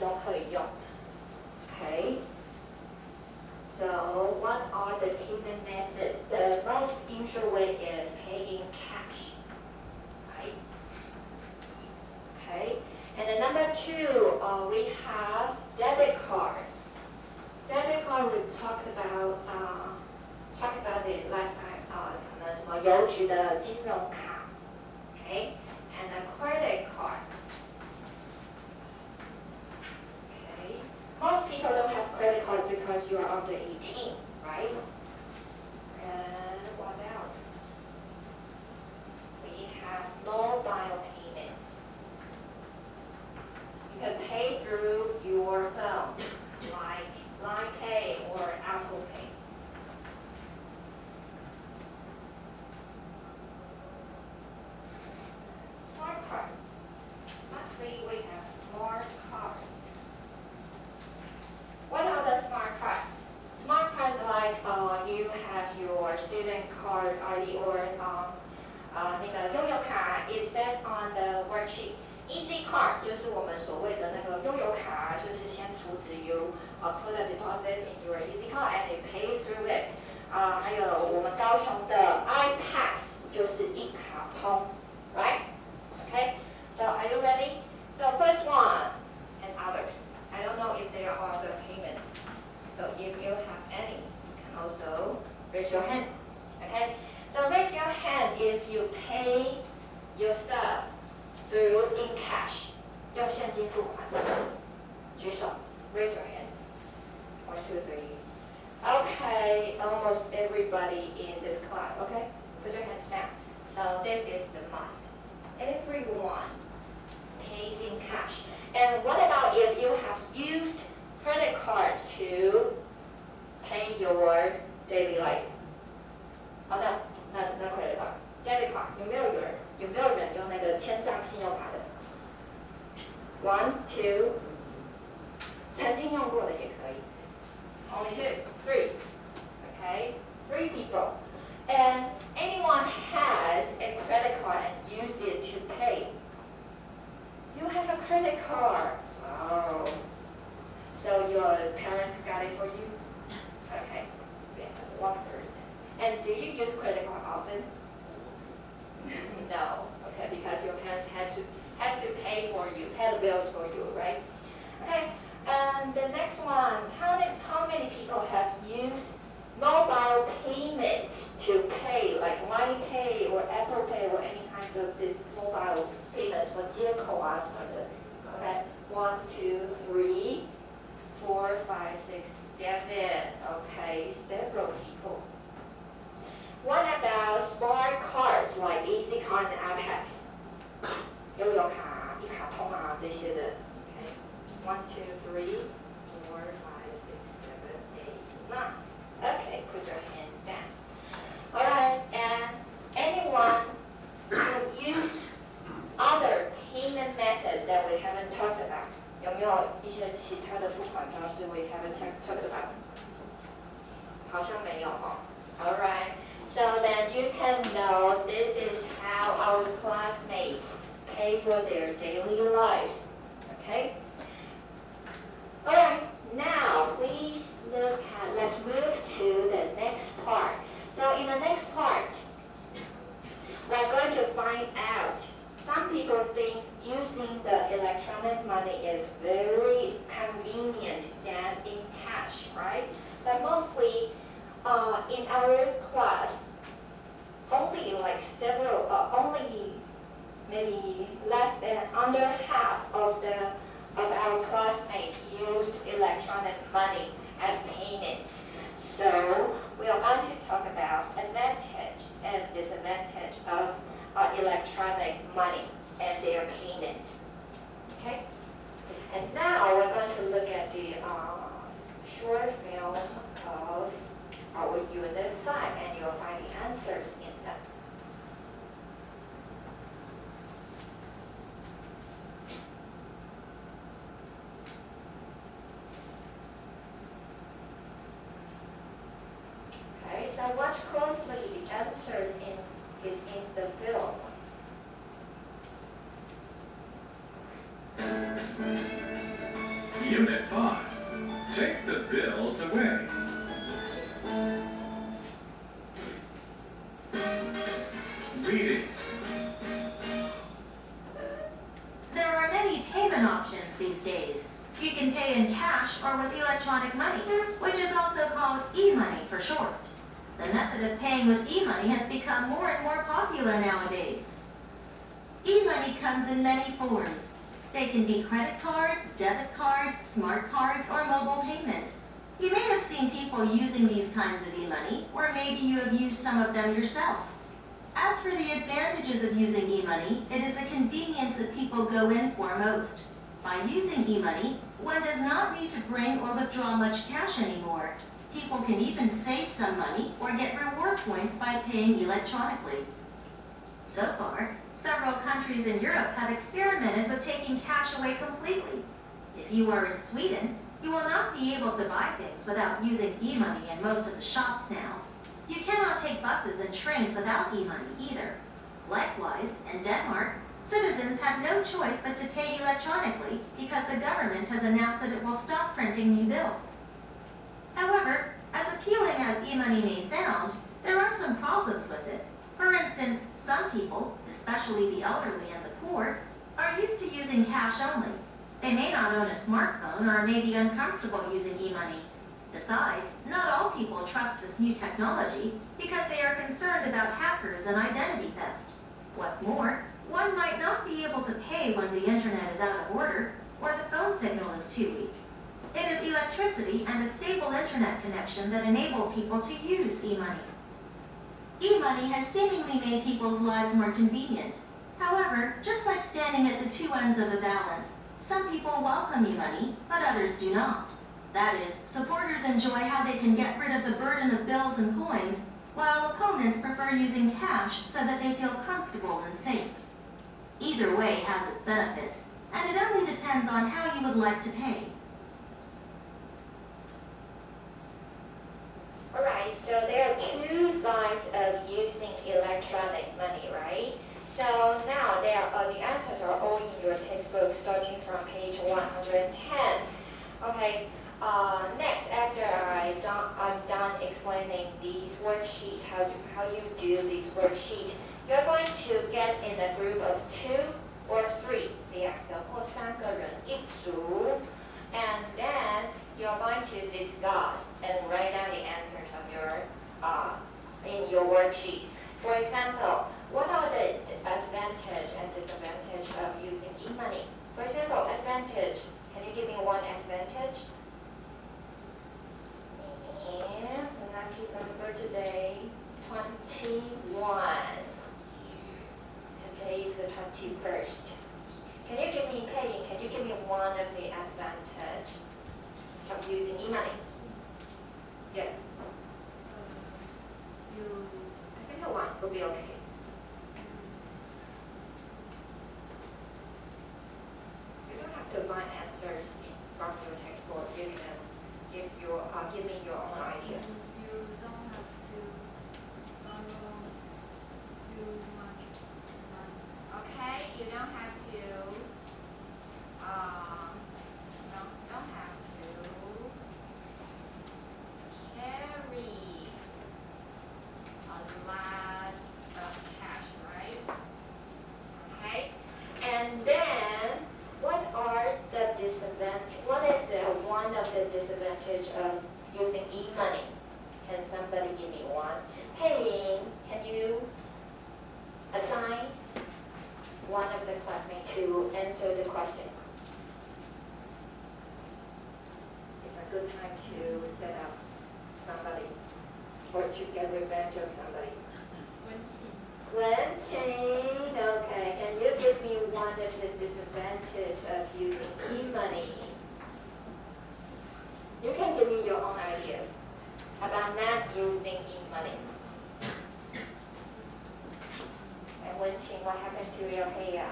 都可以用。Okay. So what are the payment methods? The most usual way is paying cash, right? Okay. And then number 2, we have debit card. Debit card we talked about it last time. 可能什么邮局的金融卡 ，okay, and the credit cards. Okay, most people don't have credit cards because you are under 18, right? And what else? We have mobile payments. You can pay through your phone, like Line Pay or Apple Pay. Smart cards. Lastly, we have smart cards. What are the smart cards? Smart cards like you have your student card ID or 那个悠游卡 it says on the worksheet. Easy card 就是我们所谓的那个悠游卡，就是先储值 you put a deposit in your easy card and it pays through it. 还有我们高雄的 iPass 就是一卡通 right? Okay, so are you ready? So first one and others. I don't know if there are other payments. So if you have any, you can also raise your hands. Okay, so raise your hand if you pay your stuff through in cash. 用现金付款的，举手 raise your hand. 1, 2, 3. Okay, almost everybody in this class. Okay, put your hands down. So this is the must. Everyone pays in cash. And what about if you have used credit cards to pay your daily life? Oh no, not credit card, debit card. 有没有人用那个千账信用卡的 ？1, 2. 曾经用过的也可以。Only 2, 3. Okay, 3 people. And anyone has a credit card and use it to pay. You have a credit card. Oh. So your parents got it for you? Okay. We have 1 person. And do you use credit card often? No. Okay, because your parents has to pay for you, pay the bills for you, right? Okay. And the next one, how many people have used mobile payments to pay, like Line Pay or Apple Pay or any kinds of this mobile payments for 接口啊什么的 Okay, 1, 2, 3, 4, 5, 6, 7. Okay, several people. What about smart cards like Easy Card and iPass? 悠游卡、一卡通啊这些的。Okay, 1, 2, 3, 4, 5, 6, 7, 8, 9. Okay, put your hands down. Alright, and anyone who used other payment method that we haven't talked about? 有没有一些其他的付款方式 we haven't talked about? 好像没有哦。Alright, so then you can know this is how our classmates pay for their daily lives. Okay? Alright, now please let's move to the next part. So in the next part, we're going to find out. Some people think using the electronic money is very convenient than in cash, right? But mostly in our class, only only maybe less than under half of our classmates used electronic money as payments. So we are going to talk about advantage and disadvantage of electronic money and their payments. Okay? And now we're going to look at the short film of our Unit 5, and you'll find the answers in them. Okay, so watch closely. The answers is in the film. Unit 5. Take the bills away. Reading. There are many payment options these days. You can pay in cash or with electronic money, which is also called e-money for short. The method of paying with e-money has become more and more popular nowadays. E-money comes in many forms. They can be credit cards, debit cards, smart cards, or mobile payment. You may have seen people using these kinds of e-money, or maybe you have used some of them yourself. As for the advantages of using e-money, it is the convenience that people go in for most. By using e-money, one does not need to bring or withdraw much cash anymore. People can even save some money or get reward points by paying electronically. So far, several countries in Europe have experimented with taking cash away completely. If you are in Sweden, you will not be able to buy things without using e-money in most of the shops now. You cannot take buses and trains without e-money either. Likewise, in Denmark, citizens have no choice but to pay electronically because the government has announced that it will stop printing new bills. However, as appealing as e-money may sound, there are some problems with it. For instance, some people, especially the elderly and the poor, are used to using cash only. They may not own a smartphone or may be uncomfortable using e-money. Besides, not all people trust this new technology because they are concerned about hackers and identity theft. What's more, one might not be able to pay when the internet is out of order or the phone signal is too weak. It is electricity and a stable internet connection that enable people to use e-money. E-money has seemingly made people's lives more convenient. However, just like standing at the two ends of a balance, some people welcome e-money, but others do not. That is, supporters enjoy how they can get rid of the burden of bills and coins, while opponents prefer using cash so that they feel comfortable and safe. Either way has its benefits, and it only depends on how you would like to pay. Alright, so there are two sides of using electronic money, right? So now the answers are all in your textbook starting from page 110. Okay, next, after I'm done explaining these worksheets, how you do these worksheets, you're going to get in a group of 2 or 3, 2个或3个人一组, and then you're going to discuss and write down the answers of in your worksheet. For example, what are the advantage and disadvantage of using e-money? For example, advantage. Can you give me one advantage? And the lucky number today, 21. Today is the 21st. Can you give me, Peggy, can you give me one of the advantage of using e-money? Yes. I think one would be okay. You don't have to find answers from your textbook. You can give me your own ideas. You don't have to borrow too much money. Okay, you don't have to. Don't have to carry a lot of cash, right? Okay, and then what are the disadvantages? What is the one of the disadvantage of using e-money? Can somebody give me one? Hey, can you assign one of the classmates to answer the question? It's a good time to set up somebody or to get revenge of somebody. Wenqing, okay. Can you give me one of the disadvantages of using e-money? You can give me your own ideas about not using e-money. And Wenqing, what happened to your hair?